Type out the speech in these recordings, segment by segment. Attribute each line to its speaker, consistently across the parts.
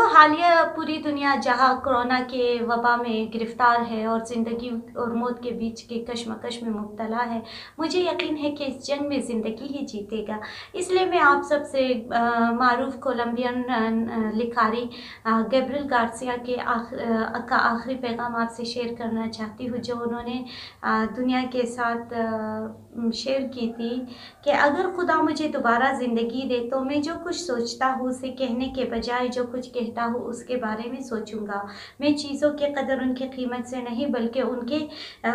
Speaker 1: हालिया पूरी दुनिया जहां कोरोना के वबा में गिरफ्तार है और ज़िंदगी और मौत के बीच के कश्मकश में मुब्तला है, मुझे यकीन है कि इस जंग में ज़िंदगी ही जीतेगा। इसलिए मैं आप सबसे मारूफ कोलंबियन लिखारी गैब्रियल गार्सिया के आखिरी पैगाम आपसे शेयर करना चाहती हूँ, जो उन्होंने दुनिया के साथ शेयर की थी कि अगर खुदा मुझे दोबारा ज़िंदगी दे तो मैं जो कुछ सोचता हूँ उसे कहने के बजाय जो कुछ कहता हूँ उसके बारे में सोचूंगा। मैं चीज़ों की कदर उनकी कीमत से नहीं बल्कि उनके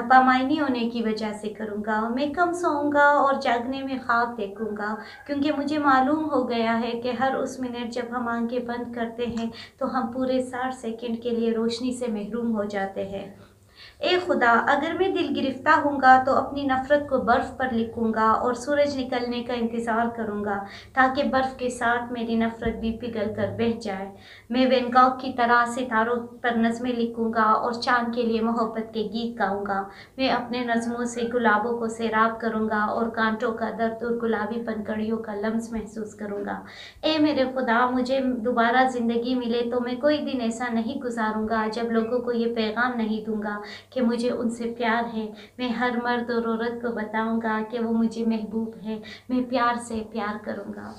Speaker 1: बामायनी होने की वजह से करूँगा। मैं कम सोऊंगा और जागने में ख्वाब देखूंगा, क्योंकि मुझे मालूम हो गया है कि हर उस मिनट जब हम आंखें बंद करते हैं तो हम पूरे 60 सेकंड के लिए रोशनी से महरूम हो जाते हैं। ए खुदा, अगर मैं दिल गिरफ्तार हूँगा तो अपनी नफ़रत को बर्फ़ पर लिखूँगा और सूरज निकलने का इंतज़ार करूँगा ताकि बर्फ़ के साथ मेरी नफ़रत भी पिघल कर बह जाए। मैं वैन गॉग की तरह सितारों पर नज़में लिखूँगा और चाँद के लिए मोहब्बत के गीत गाऊँगा। मैं अपने नज़मों से गुलाबों को सैराब करूँगा और कांटों का दर्द और गुलाबी पनकड़ियों का लम्स महसूस करूँगा। ए मेरे खुदा, मुझे दोबारा ज़िंदगी मिले तो मैं कोई दिन ऐसा नहीं गुजारूँगा जब लोगों को ये पैगाम नहीं दूँगा कि मुझे उनसे प्यार है। मैं हर मर्द और औरत को बताऊंगा कि वो मुझे महबूब है। मैं प्यार से प्यार करूंगा।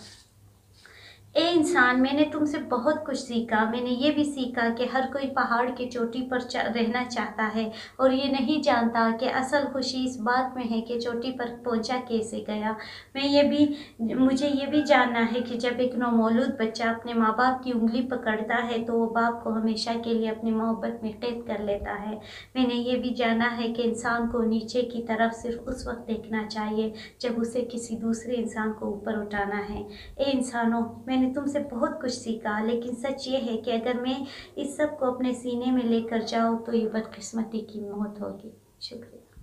Speaker 1: ए इंसान, मैंने तुमसे बहुत कुछ सीखा। मैंने ये भी सीखा कि हर कोई पहाड़ की चोटी पर रहना चाहता है और ये नहीं जानता कि असल खुशी इस बात में है कि चोटी पर पहुंचा कैसे गया। मुझे ये भी जानना है कि जब एक नौमौलूद बच्चा अपने माँ बाप की उंगली पकड़ता है तो वो बाप को हमेशा के लिए अपनी मोहब्बत में कैद कर लेता है। मैंने ये भी जाना है कि इंसान को नीचे की तरफ सिर्फ उस वक्त देखना चाहिए जब उसे किसी दूसरे इंसान को ऊपर उठाना है। ए इंसानों, मैंने तुमसे बहुत कुछ सीखा, लेकिन सच ये है कि अगर मैं इस सब को अपने सीने में लेकर जाऊँ तो ये बदकिस्मती की मौत होगी। शुक्रिया।